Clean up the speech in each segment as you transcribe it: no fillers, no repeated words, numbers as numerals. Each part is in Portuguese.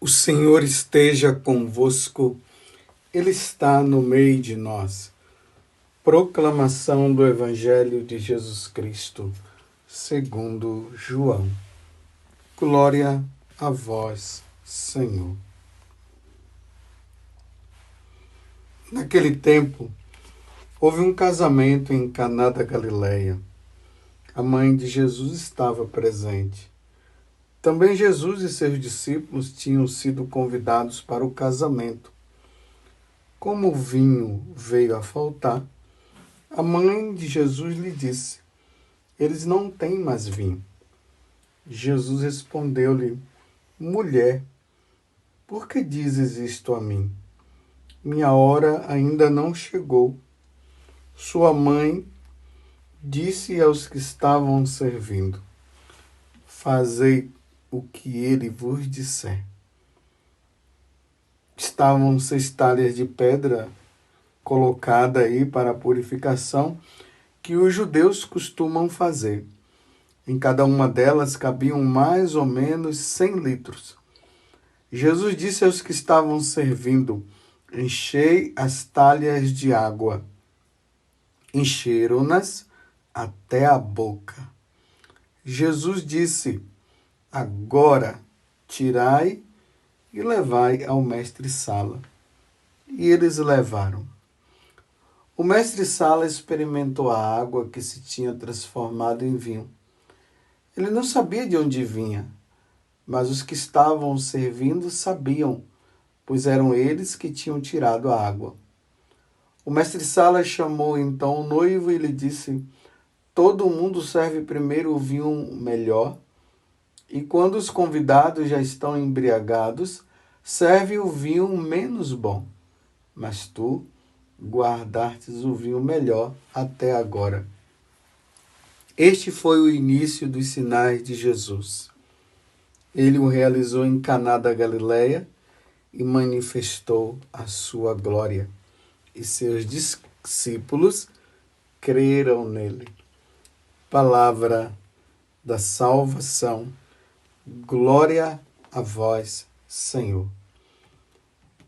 O Senhor esteja convosco, Ele está no meio de nós. Proclamação do Evangelho de Jesus Cristo, segundo João. Glória a vós, Senhor. Naquele tempo, houve um casamento em Caná da Galileia. A mãe de Jesus estava presente. Também Jesus e seus discípulos tinham sido convidados para o casamento. Como o vinho veio a faltar, a mãe de Jesus lhe disse: "Eles não têm mais vinho." Jesus respondeu-lhe: "Mulher, por que dizes isto a mim? Minha hora ainda não chegou." Sua mãe disse aos que estavam servindo: "Fazei o que ele vos disser." Estavam 6 talhas de pedra colocada aí para a purificação que os judeus costumam fazer. Em cada uma delas cabiam mais ou menos 100 litros. Jesus disse aos que estavam servindo: "Enchei as talhas de água." Encheram-nas até a boca. Jesus disse: "Agora tirai e levai ao mestre-sala." E eles levaram. O mestre-sala experimentou a água que se tinha transformado em vinho. Ele não sabia de onde vinha, mas os que estavam servindo sabiam, pois eram eles que tinham tirado a água. O mestre-sala chamou então o noivo e lhe disse: "Todo mundo serve primeiro o vinho melhor, e quando os convidados já estão embriagados, serve o vinho menos bom. Mas tu guardastes o vinho melhor até agora." Este foi o início dos sinais de Jesus. Ele o realizou em Caná da Galileia e manifestou a sua glória. E seus discípulos creram nele. Palavra da salvação. Glória a vós, Senhor.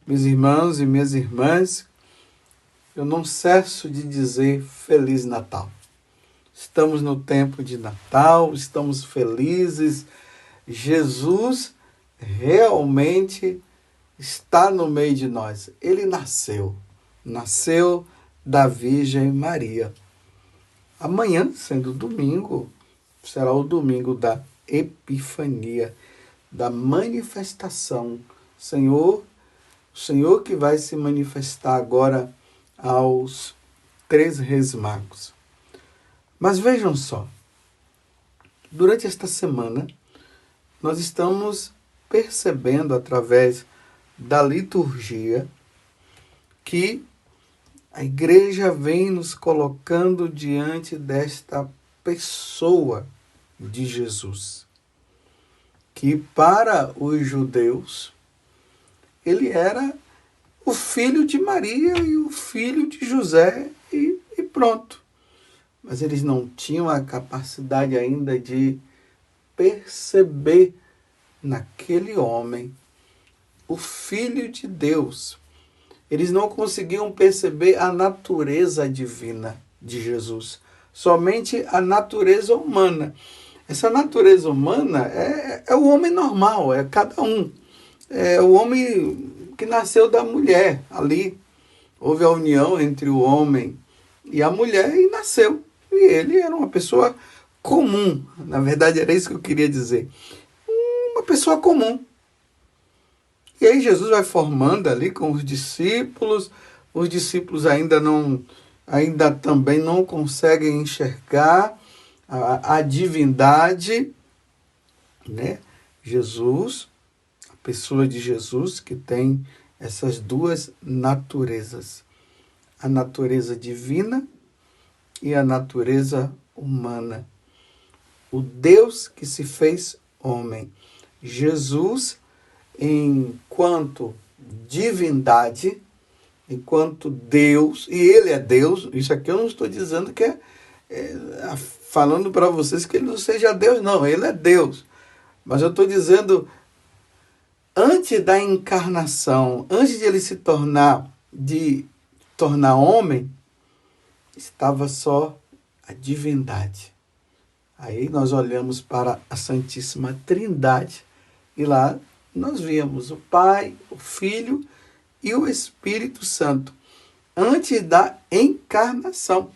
Meus irmãos e minhas irmãs, eu não cesso de dizer Feliz Natal. Estamos no tempo de Natal, estamos felizes. Jesus realmente está no meio de nós. Ele nasceu da Virgem Maria. Amanhã, sendo domingo, será o domingo da Epifania, da manifestação. O Senhor que vai se manifestar agora aos 3 Reis Magos. Mas vejam só, durante esta semana, nós estamos percebendo através da liturgia que a igreja vem nos colocando diante desta pessoa de Jesus, que para os judeus, ele era o filho de Maria e o filho de José e pronto. Mas eles não tinham a capacidade ainda de perceber naquele homem o Filho de Deus. Eles não conseguiam perceber a natureza divina de Jesus, somente a natureza humana. Essa natureza humana é o homem normal, é cada um. É o homem que nasceu da mulher ali. Houve a união entre o homem e a mulher e nasceu. E ele era uma pessoa comum. Na verdade, era isso que eu queria dizer. Uma pessoa comum. E aí Jesus vai formando ali com os discípulos. Os discípulos ainda também não conseguem enxergar a divindade, né? Jesus, a pessoa de Jesus, que tem essas duas naturezas. A natureza divina e a natureza humana. O Deus que se fez homem. Jesus, enquanto divindade, enquanto Deus, e ele é Deus, isso aqui eu não estou dizendo que falando para vocês que ele não seja Deus, não, ele é Deus. Mas eu estou dizendo antes da encarnação, antes de ele se tornar homem, estava só a divindade. Aí nós olhamos para a Santíssima Trindade e lá nós vimos o Pai, o Filho e o Espírito Santo antes da encarnação.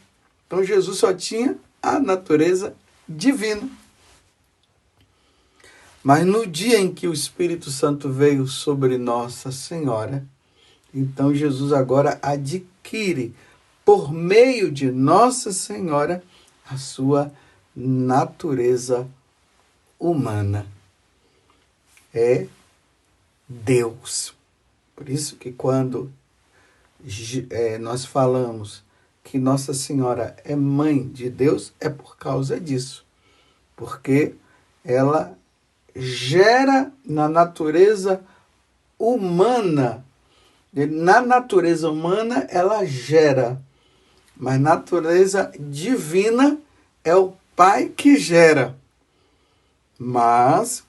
Então Jesus só tinha a natureza divina. Mas no dia em que o Espírito Santo veio sobre Nossa Senhora, então Jesus agora adquire, por meio de Nossa Senhora, a sua natureza humana. É Deus. Por isso que quando nós falamos que Nossa Senhora é mãe de Deus, é por causa disso. Porque ela gera na natureza humana. Na natureza humana ela gera, mas na natureza divina é o Pai que gera. Mas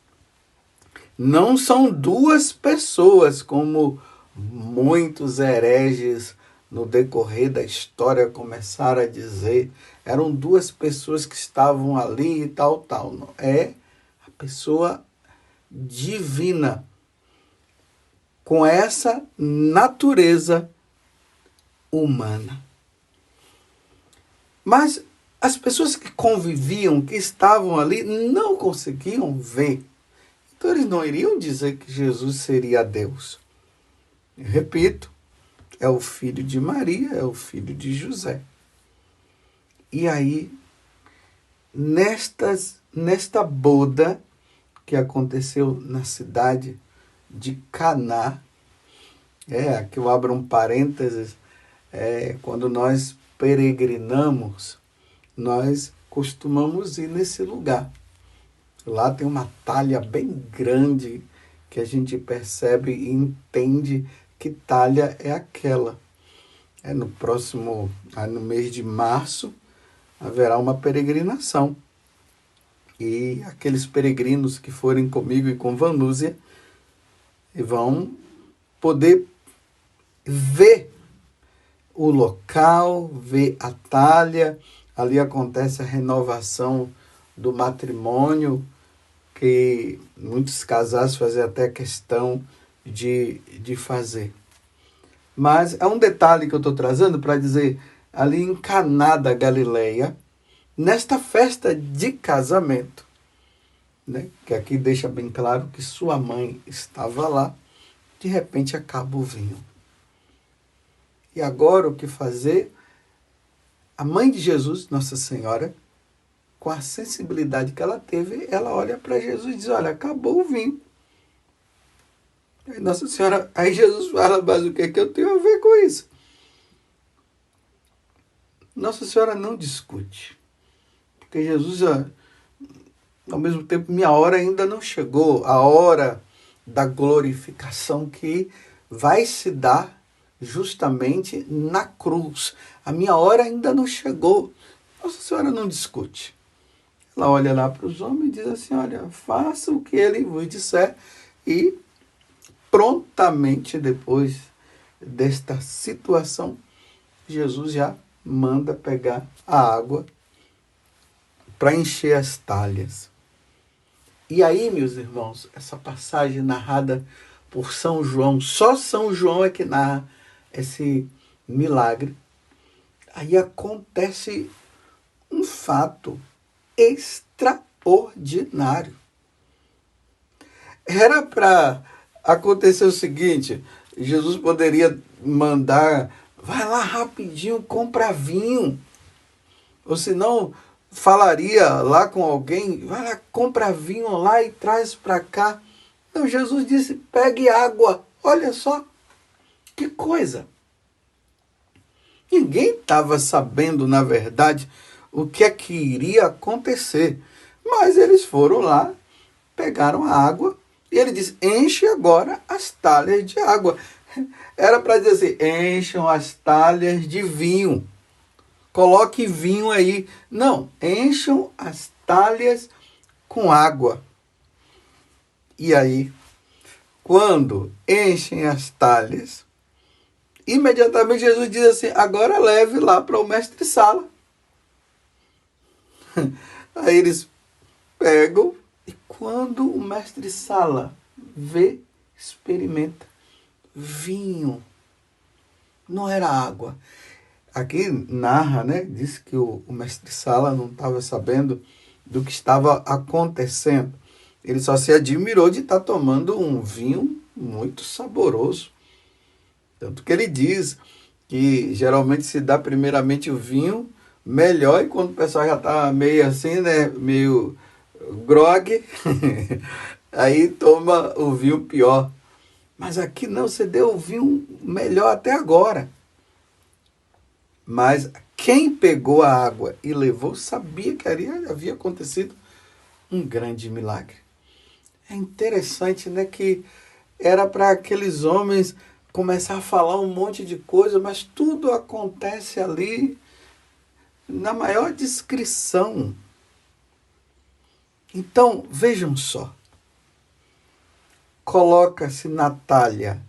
não são duas pessoas, como muitos hereges no decorrer da história começaram a dizer. Eram duas pessoas que estavam ali e tal. Não. É a pessoa divina, com essa natureza humana. Mas as pessoas que conviviam, que estavam ali, não conseguiam ver. Então eles não iriam dizer que Jesus seria Deus. Eu repito, é o filho de Maria, é o filho de José. E aí, nesta boda que aconteceu na cidade de Caná, aqui eu abro um parênteses, quando nós peregrinamos, nós costumamos ir nesse lugar. Lá tem uma talha bem grande que a gente percebe e entende que talha é aquela. No mês de março, haverá uma peregrinação. E aqueles peregrinos que forem comigo e com Vanúzia vão poder ver o local, ver a talha. Ali acontece a renovação do matrimônio, que muitos casais fazem até questão de fazer. Mas é um detalhe que eu estou trazendo para dizer, ali em Caná da Galileia, nesta festa de casamento, né, que aqui deixa bem claro que sua mãe estava lá, de repente acaba o vinho. E agora o que fazer? A mãe de Jesus, Nossa Senhora, com a sensibilidade que ela teve, ela olha para Jesus e diz, olha, acabou o vinho. Aí Nossa Senhora, aí Jesus fala, mas o que eu tenho a ver com isso? Nossa Senhora não discute. Porque Jesus, ao mesmo tempo, minha hora ainda não chegou. A hora da glorificação que vai se dar justamente na cruz. A minha hora ainda não chegou. Nossa Senhora não discute. Ela olha lá para os homens e diz assim, olha, faça o que ele vos disser. E prontamente depois desta situação, Jesus já manda pegar a água para encher as talhas. E aí, meus irmãos, essa passagem narrada por São João, só São João é que narra esse milagre. Aí acontece um fato extraordinário. Era para acontecer o seguinte, Jesus poderia mandar, vai lá rapidinho, compra vinho. Ou senão, falaria lá com alguém, vai lá, compra vinho lá e traz para cá. Não, Jesus disse, pegue água. Olha só, que coisa. Ninguém estava sabendo, na verdade, o que é que iria acontecer. Mas eles foram lá, pegaram a água, e ele disse, enche agora as talhas de água. Era para dizer assim, encham as talhas de vinho. Coloque vinho aí. Não, encham as talhas com água. E aí, quando enchem as talhas, imediatamente Jesus diz assim: agora leve lá para o mestre-sala. Aí eles pegam, e quando o mestre-sala vê, experimenta, vinho, não era água. Aqui narra, né? Diz que o mestre-sala não estava sabendo do que estava acontecendo. Ele só se admirou de estar tomando um vinho muito saboroso. Tanto que ele diz que geralmente se dá primeiramente o vinho melhor, e quando o pessoal já está meio assim, né? Meio grogue, aí toma o vinho pior. Mas aqui não, você deu o vinho melhor até agora. Mas quem pegou a água e levou sabia que havia acontecido um grande milagre. É interessante, né, que era para aqueles homens começar a falar um monte de coisa, mas tudo acontece ali na maior discrição. Então, vejam só. Coloca-se na talha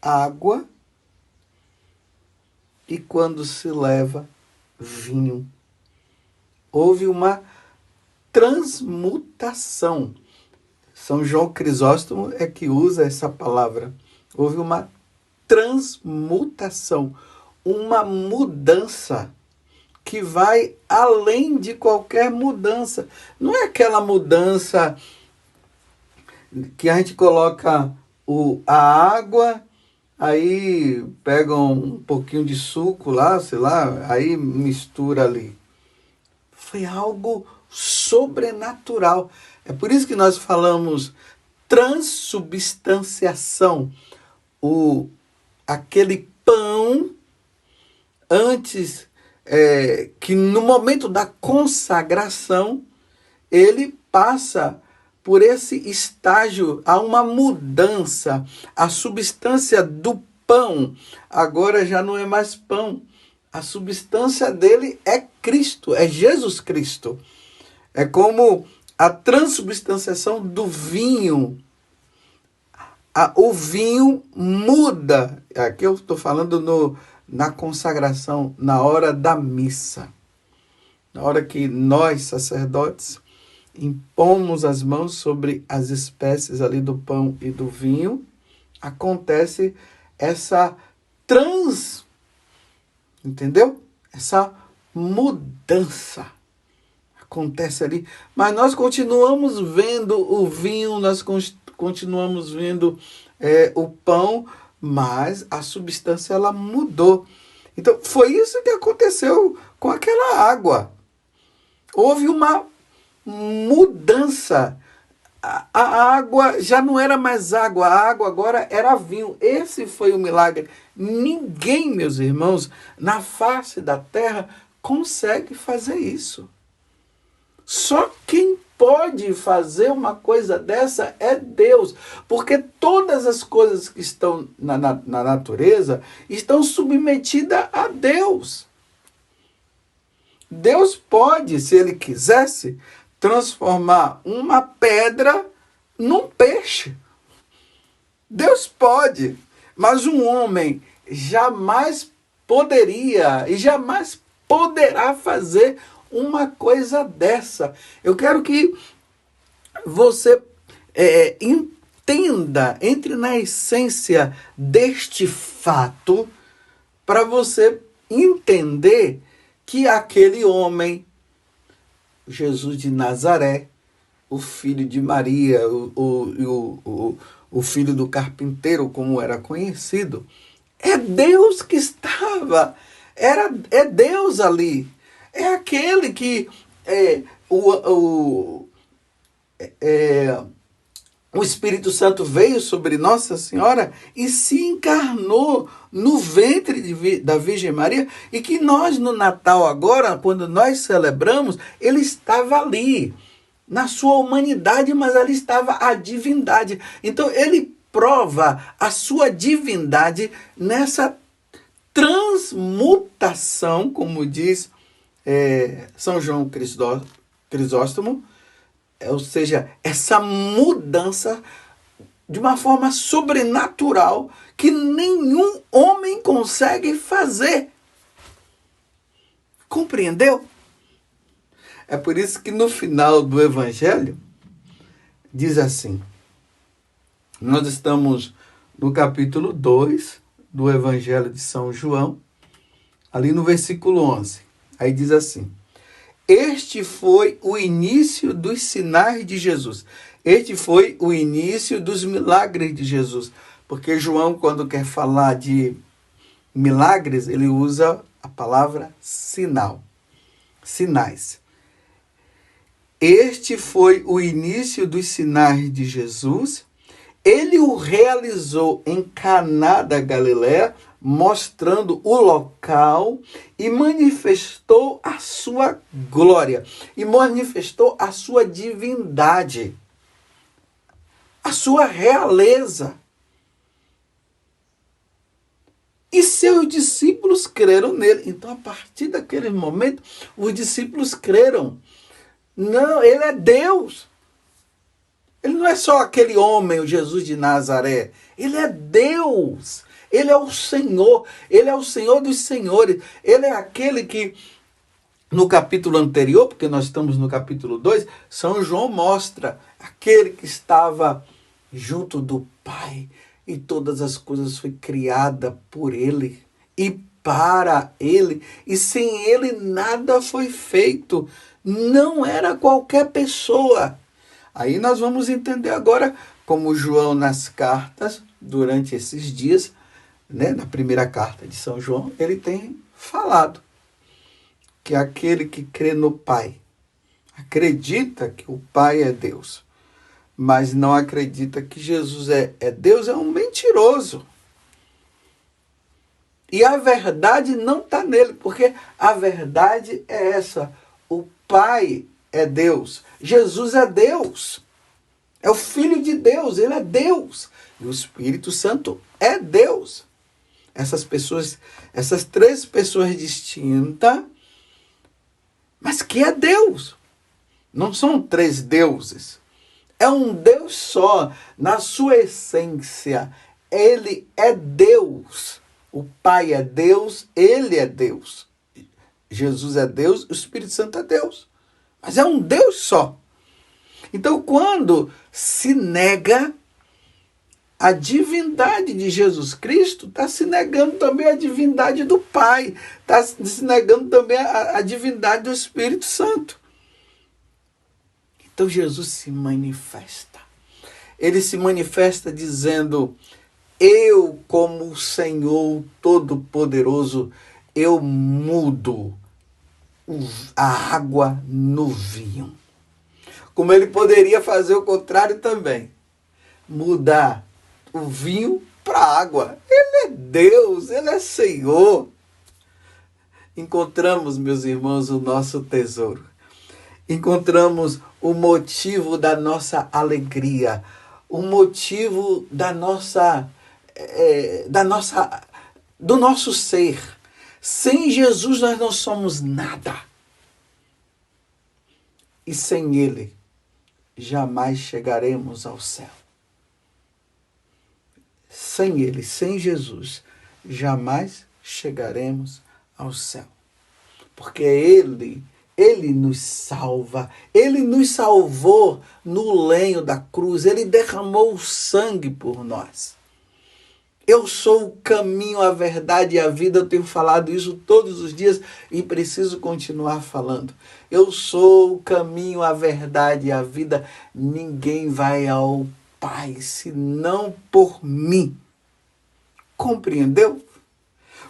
água, e quando se leva vinho, houve uma transmutação. São João Crisóstomo é que usa essa palavra. Houve uma transmutação, uma mudança que vai além de qualquer mudança. Não é aquela mudança que a gente coloca a água, aí pega um pouquinho de suco lá, sei lá, aí mistura ali. Foi algo sobrenatural. É por isso que nós falamos transubstanciação. Aquele pão, antes, que no momento da consagração, ele passa por esse estágio, há uma mudança. A substância do pão agora já não é mais pão. A substância dele é Cristo, é Jesus Cristo. É como a transubstanciação do vinho. O vinho muda. Aqui eu estou falando na consagração, na hora da missa. Na hora que nós, sacerdotes, impomos as mãos sobre as espécies ali do pão e do vinho, acontece essa entendeu? Essa mudança acontece ali, mas nós continuamos vendo o vinho, nós continuamos vendo o pão, mas a substância ela mudou. Então foi isso que aconteceu com aquela água. Houve uma mudança. A água já não era mais água, a água agora era vinho. Esse foi o milagre. Ninguém, meus irmãos, na face da terra consegue fazer isso. Só quem pode fazer uma coisa dessa é Deus, porque todas as coisas que estão na natureza estão submetidas a Deus. Deus pode, se Ele quisesse, transformar uma pedra num peixe. Deus pode, mas um homem jamais poderia e jamais poderá fazer uma coisa dessa. Eu quero que você entenda, entre na essência deste fato, para você entender que aquele homem, Jesus de Nazaré, o filho de Maria, o filho do carpinteiro, como era conhecido, é Deus que estava, é Deus ali. É aquele que o Espírito Santo veio sobre Nossa Senhora e se encarnou no ventre da Virgem Maria, e que nós no Natal agora, quando nós celebramos, ele estava ali, na sua humanidade, mas ali estava a divindade. Então ele prova a sua divindade nessa transmutação, como diz São João Crisóstomo, ou seja, essa mudança de uma forma sobrenatural que nenhum homem consegue fazer. Compreendeu? É por isso que no final do Evangelho diz assim, nós estamos no capítulo 2 do Evangelho de São João, ali no versículo 11. Aí diz assim, este foi o início dos sinais de Jesus. Este foi o início dos milagres de Jesus. Porque João, quando quer falar de milagres, ele usa a palavra sinal. Sinais. Este foi o início dos sinais de Jesus. Ele o realizou em Caná da Galiléia, mostrando o local e manifestou a sua glória. E manifestou a sua divindade. A sua realeza. E seus discípulos creram nele. Então, a partir daquele momento, os discípulos creram. Não, ele é Deus. Ele não é só aquele homem, o Jesus de Nazaré. Ele é Deus. Ele é o Senhor. Ele é o Senhor dos senhores. Ele é aquele que, no capítulo anterior, porque nós estamos no capítulo 2, São João mostra aquele que estava junto do Pai. E todas as coisas foi criada por ele e para ele. E sem ele nada foi feito. Não era qualquer pessoa. Aí nós vamos entender agora como João nas cartas, durante esses dias, né, na primeira carta de São João, ele tem falado que aquele que crê no Pai, acredita que o Pai é Deus, mas não acredita que Jesus é Deus, é um mentiroso. E a verdade não está nele, porque a verdade é essa. O Pai é Deus. Jesus é Deus. É o Filho de Deus, ele é Deus. E o Espírito Santo é Deus. Essas pessoas, essas três pessoas distintas, mas que é Deus. Não são três deuses. É um Deus só, na sua essência. Ele é Deus. O Pai é Deus, ele é Deus. Jesus é Deus, o Espírito Santo é Deus. Mas é um Deus só. Então, quando se nega a divindade de Jesus Cristo, está se negando também a divindade do Pai. Está se negando também a divindade do Espírito Santo. Então, Jesus se manifesta. Ele se manifesta dizendo, eu, como Senhor Todo-Poderoso, eu mudo a água no vinho. Como ele poderia fazer o contrário também. Mudar o vinho para água. Ele é Deus, ele é Senhor. Encontramos, meus irmãos, o nosso tesouro. Encontramos o motivo da nossa alegria. O motivo do nosso ser. Sem Jesus nós não somos nada. E sem ele, jamais chegaremos ao céu. Sem ele, sem Jesus, jamais chegaremos ao céu. Porque ele nos salva. Ele nos salvou no lenho da cruz. Ele derramou o sangue por nós. Eu sou o caminho, a verdade e a vida. Eu tenho falado isso todos os dias e preciso continuar falando. Eu sou o caminho, a verdade e a vida. Ninguém vai ao Pai senão por mim. Compreendeu?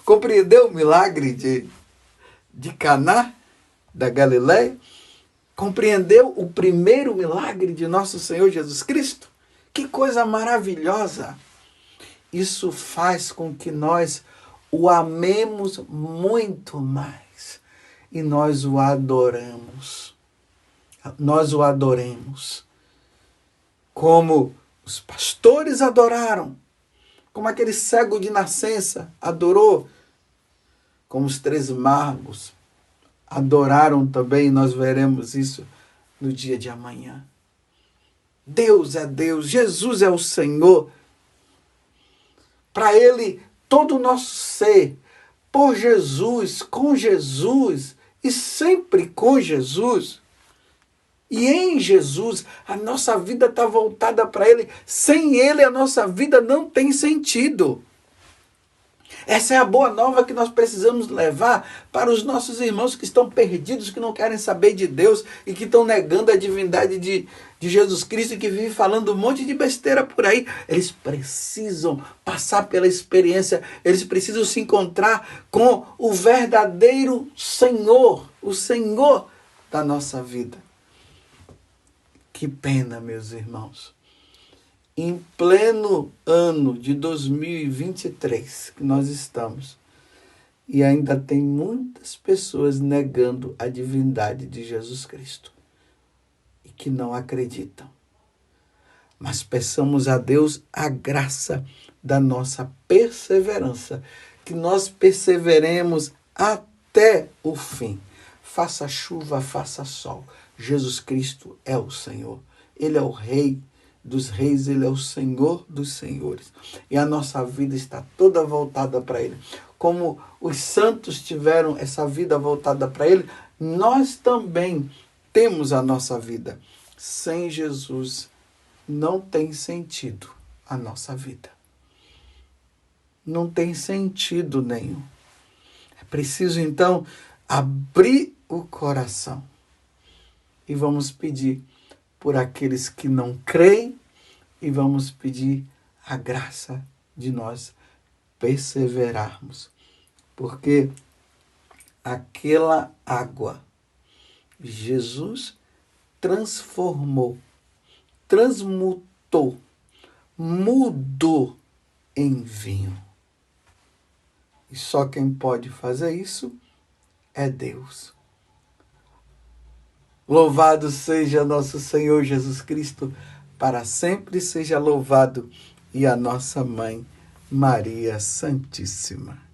Compreendeu o milagre de Caná da Galiléia? Compreendeu o primeiro milagre de nosso Senhor Jesus Cristo? Que coisa maravilhosa! Isso faz com que nós o amemos muito mais. E nós o adoramos. Nós o adoremos. Como os pastores adoraram. Como aquele cego de nascença adorou. Como os 3 magos adoraram também. Nós veremos isso no dia de amanhã. Deus é Deus, Jesus é o Senhor. Para Ele, todo o nosso ser, por Jesus, com Jesus e sempre com Jesus. E em Jesus, a nossa vida está voltada para Ele. Sem Ele, a nossa vida não tem sentido. Essa é a boa nova que nós precisamos levar para os nossos irmãos que estão perdidos, que não querem saber de Deus e que estão negando a divindade de Jesus Cristo e que vivem falando um monte de besteira por aí. Eles precisam passar pela experiência, eles precisam se encontrar com o verdadeiro Senhor, o Senhor da nossa vida. Que pena, meus irmãos. Em pleno ano de 2023 que nós estamos, e ainda tem muitas pessoas negando a divindade de Jesus Cristo e que não acreditam. Mas peçamos a Deus a graça da nossa perseverança, que nós perseveremos até o fim. Faça chuva, faça sol. Jesus Cristo é o Senhor. Ele é o Rei dos reis, Ele é o Senhor dos senhores. E a nossa vida está toda voltada para Ele. Como os santos tiveram essa vida voltada para Ele, nós também temos a nossa vida. Sem Jesus, não tem sentido a nossa vida. Não tem sentido nenhum. É preciso, então, abrir o coração. E vamos pedir por aqueles que não creem, e vamos pedir a graça de nós perseverarmos. Porque aquela água, Jesus transformou, transmutou, mudou em vinho. E só quem pode fazer isso é Deus. Louvado seja nosso Senhor Jesus Cristo, para sempre seja louvado, e a nossa Mãe, Maria Santíssima.